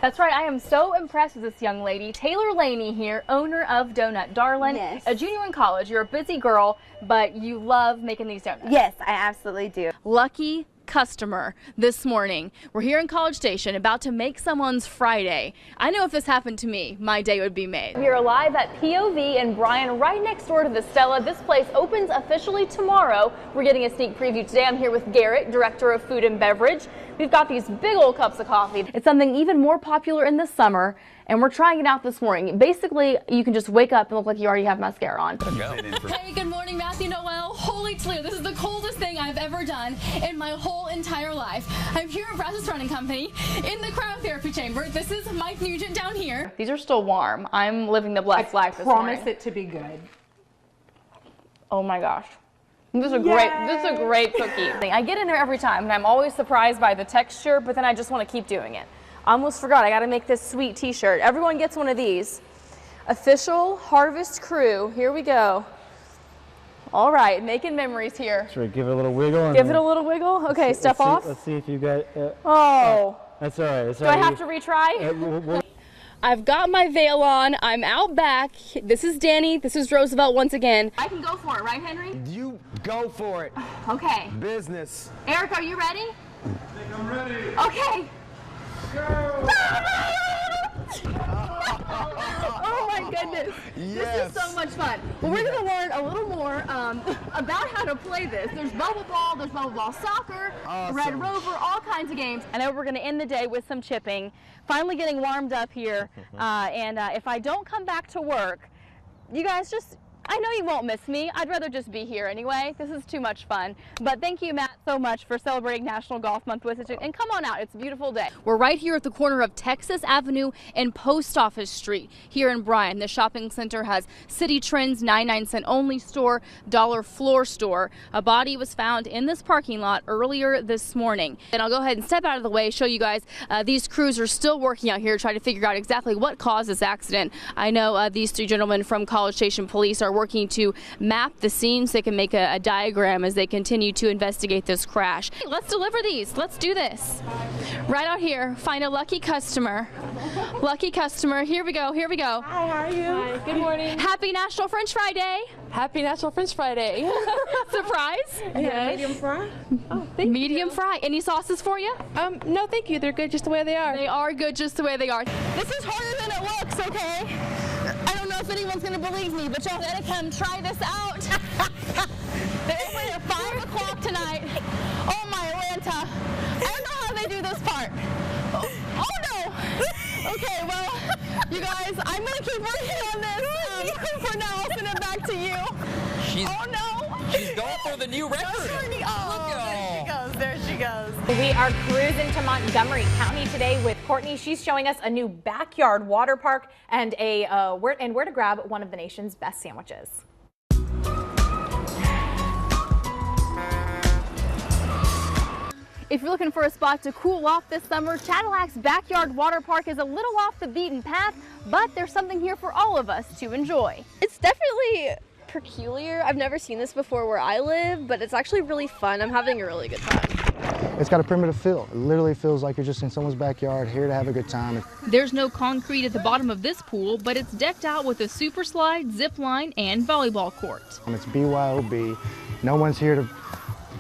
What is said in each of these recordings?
That's right. I am so impressed with this young lady. Taylor Laney here, owner of Donut Darlin'. Yes. A junior in college. You're a busy girl, but you love making these donuts. Yes, I absolutely do. Lucky customer this morning. We're here in College Station about to make someone's Friday. I know if this happened to me, my day would be made. We are live at POV in Bryan, right next door to the Stella. This place opens officially tomorrow. We're getting a sneak preview today. I'm here with Garrett, Director of Food and Beverage. We've got these big old cups of coffee. It's something even more popular in the summer, and we're trying it out this morning. Basically, you can just wake up and look like you already have mascara on. Hey, good morning, Matthew Noel. Holy Toledo, this is the coldest thing I've ever done in my whole entire life. I'm here at Brazos Running Company in the cryotherapy chamber. This is Mike Nugent down here. These are still warm. I'm living the blessed life this morning. I promise it to be good. Oh my gosh. This is a great cookie. I get in here every time and I'm always surprised by the texture, but then I just want to keep doing it. I almost forgot, I got to make this sweet t-shirt. Everyone gets one of these. Official Harvest Crew. Here we go. All right, making memories here. Sure, give it a little wiggle. Give it a little wiggle. Okay, step off. Let's see if you got. Oh. That's all right. Do I have to retry? I've got my veil on. I'm out back. This is Danny. This is Roosevelt once again. I can go for it, right, Henry? You go for it. Okay. Business. Eric, are you ready? I think I'm ready. Okay. Go. Oh my goodness. Yes. This is so much fun. Well, we're going to learn a little more about how to play this. There's bubble ball, there's bubble ball soccer, Awesome. Red Rover, all kinds of games. I know we're going to end the day with some chipping. Finally getting warmed up here. And if I don't come back to work, you guys just, I know you won't miss me. I'd rather just be here anyway. This is too much fun. But thank you, Matt, so much for celebrating National Golf Month with us. And come on out. It's a beautiful day. We're right here at the corner of Texas Avenue and Post Office Street here in Bryan. The shopping center has City Trends, 99-cent only store, dollar floor store. A body was found in this parking lot earlier this morning. And I'll go ahead and step out of the way, show you guys these crews are still working out here trying to figure out exactly what caused this accident. I know these three gentlemen from College Station Police are working to map the scene so they can make a diagram as they continue to investigate this crash. Hey, let's deliver these. Let's do this. Right out here, find a lucky customer. Lucky customer. Here we go. Here we go. Hi, how are you? Hi, good morning. Happy National French Fry Day. Happy National French Friday. Surprise. Yeah, medium fry? Oh, thank Medium fry. Any sauces for you? No, thank you. They're good just the way they are. They are good just the way they are. This is harder than it looks, okay? I don't know if anyone's going to believe me, but y'all gotta come try this out. They open at 5 o'clock tonight. Oh my Atlanta. I don't know how they do this part. Oh no. Okay, well, you guys, I'm going to keep working on this. For now, I'll send it back to you. Oh no. She's going for the new record. Oh, there she goes. We are cruising to Montgomery County today with Courtney. She's showing us a new backyard water park and where to grab one of the nation's best sandwiches. If you're looking for a spot to cool off this summer, Cadillac's Backyard Water Park is a little off the beaten path, but there's something here for all of us to enjoy. It's definitely peculiar. I've never seen this before where I live, but it's actually really fun. I'm having a really good time. It's got a primitive feel. It literally feels like you're just in someone's backyard, here to have a good time. There's no concrete at the bottom of this pool, but it's decked out with a super slide, zip line, and volleyball court. It's BYOB. No one's here to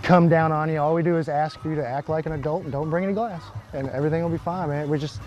come down on you. All we do is ask for you to act like an adult and don't bring any glass, and everything will be fine, man. We just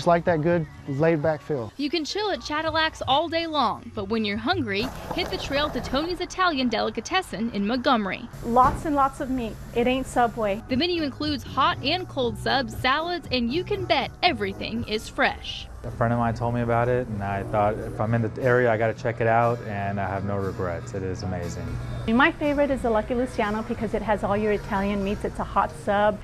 like that good, laid-back feel. You can chill at Cadillac's all day long, but when you're hungry, hit the trail to Tony's Italian Delicatessen in Montgomery. Lots and lots of meat. It ain't Subway. The menu includes hot and cold subs, salads, and you can bet everything is fresh. A friend of mine told me about it, and I thought if I'm in the area, I got to check it out, and I have no regrets. It is amazing. My favorite is the Lucky Luciano because it has all your Italian meats. It's a hot sub.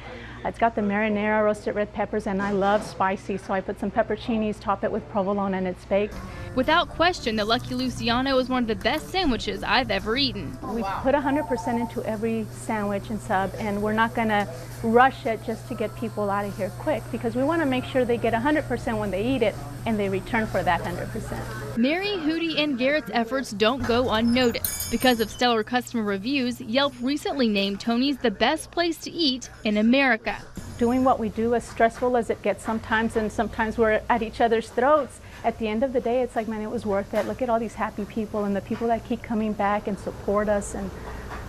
It's got the marinara, roasted red peppers, and I love spicy, so I put some pepperoncinis, top it with provolone, and it's baked. Without question, the Lucky Luciano is one of the best sandwiches I've ever eaten. We put 100% into every sandwich and sub, and we're not going to rush it just to get people out of here quick, because we want to make sure they get 100% when they eat it, and they return for that 100%. Mary, Hootie, and Garrett's efforts don't go unnoticed. Because of stellar customer reviews, Yelp recently named Tony's the best place to eat in America. doing what we do, as stressful as it gets sometimes, and sometimes we're at each other's throats, at the end of the day, it's like, man, it was worth it. Look at all these happy people and the people that keep coming back and support us, and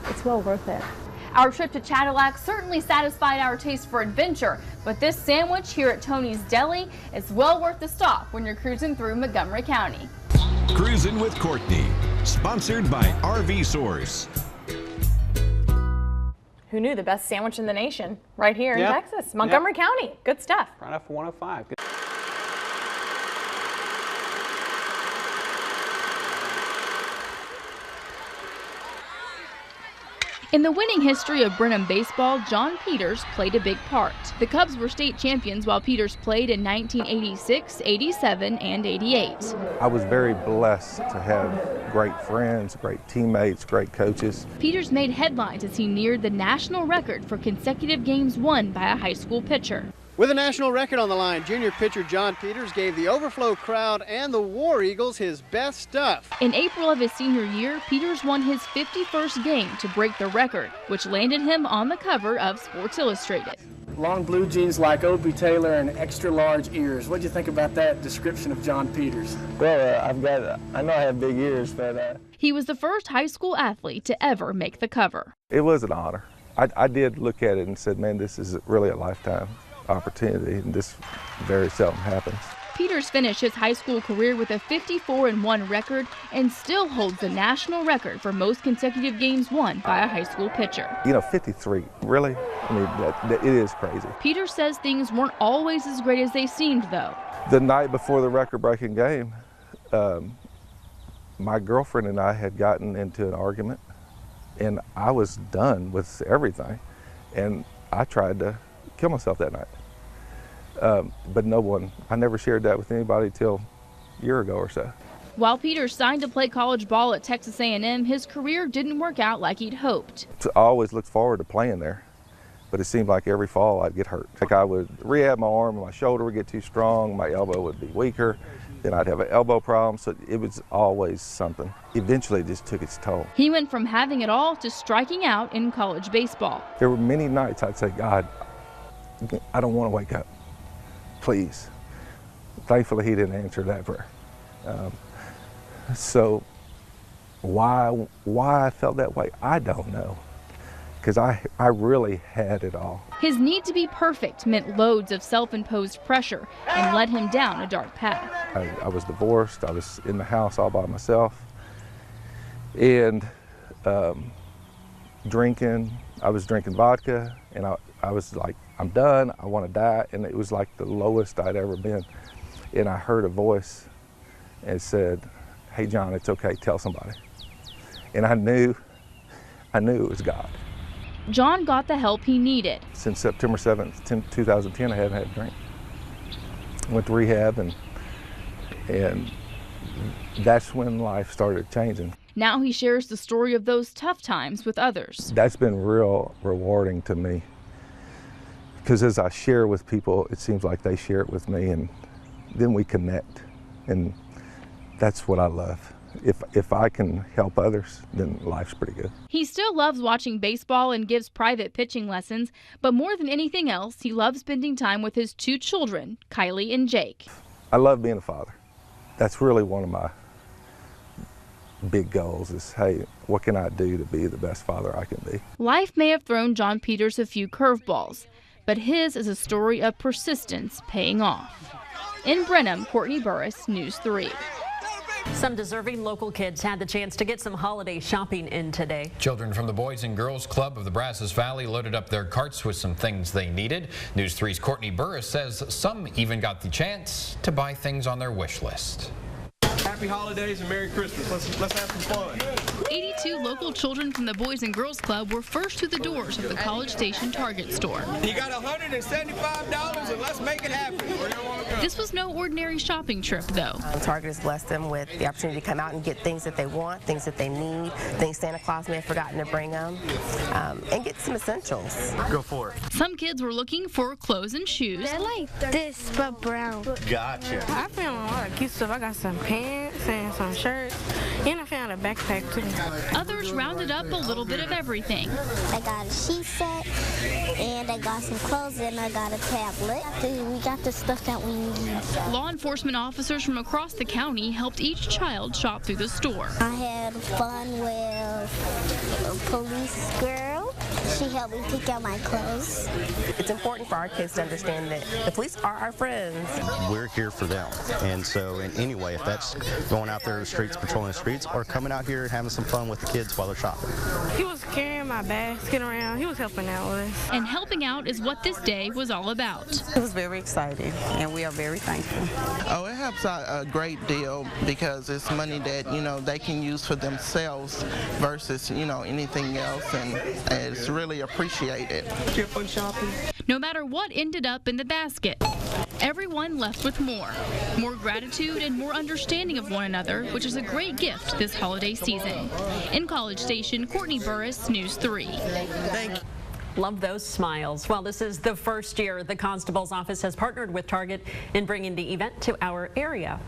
it's well worth it. Our trip to Cadillac certainly satisfied our taste for adventure, but this sandwich here at Tony's Deli is well worth the stop when you're cruising through Montgomery County. Cruising with Courtney, sponsored by RV Source. Who knew? The best sandwich in the nation, right here in Texas, Montgomery County. Good stuff. Right off 105. Good. In the winning history of Brenham baseball, John Peters played a big part. The Cubs were state champions while Peters played in 1986, 87, and 88. I was very blessed to have great friends, great teammates, great coaches. Peters made headlines as he neared the national record for consecutive games won by a high school pitcher. With a national record on the line, junior pitcher John Peters gave the overflow crowd and the War Eagles his best stuff. In April of his senior year, Peters won his 51st game to break the record, which landed him on the cover of Sports Illustrated. Long blue jeans like Opie Taylor and extra large ears. What do you think about that description of John Peters? Well, I know I have big ears, but... He was the first high school athlete to ever make the cover. It was an honor. I did look at it and said, man, this is really a lifetime opportunity, and this very seldom happens. Peters finished his high school career with a 54-1 record and still holds the national record for most consecutive games won by a high school pitcher. You know, 53, really? I mean, it is crazy. Peters says things weren't always as great as they seemed, though. The night before the record-breaking game, my girlfriend and I had gotten into an argument, and I was done with everything, and I tried to kill myself that night. But I never shared that with anybody till a year ago or so. While Peters signed to play college ball at Texas A&M, his career didn't work out like he'd hoped. I always looked forward to playing there, but it seemed like every fall I'd get hurt. Like I would rehab my arm and my shoulder would get too strong, my elbow would be weaker, then I'd have an elbow problem, so it was always something. Eventually it just took its toll. He went from having it all to striking out in college baseball. There were many nights I'd say, God, I don't want to wake up, please. Thankfully, he didn't answer that prayer. So why I felt that way, I don't know, because I really had it all. His need to be perfect meant loads of self-imposed pressure and led him down a dark path. I was divorced, I was in the house all by myself, and drinking. I was drinking vodka, and I was like, I'm done, I want to die, and it was like the lowest I'd ever been. And I heard a voice and said, hey John, it's okay, tell somebody. And I knew it was God. John got the help he needed. Since September 7th, 2010, I haven't had a drink. Went to rehab, and that's when life started changing. Now he shares the story of those tough times with others. That's been real rewarding to me, because as I share with people, it seems like they share it with me, and then we connect, and that's what I love. If I can help others, then life's pretty good. He still loves watching baseball and gives private pitching lessons, but more than anything else, he loves spending time with his two children, Kylie and Jake. I love being a father. That's really one of my big goals is, hey, what can I do to be the best father I can be? Life may have thrown John Peters a few curveballs, but his is a story of persistence paying off. In Brenham, Courtney Burris, News 3. Some deserving local kids had the chance to get some holiday shopping in today. Children from the Boys and Girls Club of the Brazos Valley loaded up their carts with some things they needed. News 3's Courtney Burris says some even got the chance to buy things on their wish list. Happy holidays and Merry Christmas. Let's have some fun. 82 local children from the Boys and Girls Club were first through the doors of the College Station Target store. You got $175 and let's make it happen. This was no ordinary shopping trip, though. Target has blessed them with the opportunity to come out and get things that they want, things that they need, things Santa Claus may have forgotten to bring them, and get some essentials. Go for it. Some kids were looking for clothes and shoes. They're like this, but brown. Gotcha. I found a lot of cute stuff. I got some pants and some shirts, and I found a backpack too. Others rounded up a little bit of everything. I got a sheet set and I got some clothes and I got a tablet. We got the stuff that we need. Law enforcement officers from across the county helped each child shop through the store. I had fun with a police girl. She helped me pick out my clothes. It's important for our kids to understand that the police are our friends. We're here for them, and so in any way, if that's going out there to the streets, patrolling the streets, or coming out here and having some fun with the kids while they're shopping. He was carrying my basket around. He was helping out with us. And helping out is what this day was all about. It was very exciting, and we are very thankful. Oh, it helps out a great deal because it's money that, you know, they can use for themselves versus, you know, anything else, and it's really appreciated. Fun shopping. No matter what ended up in the basket, everyone left with more gratitude and more understanding of one another, which is a great gift this holiday season. In College Station, Courtney Burris, News 3. Thank you. Love those smiles. Well, this is the first year the Constable's Office has partnered with Target in bringing the event to our area.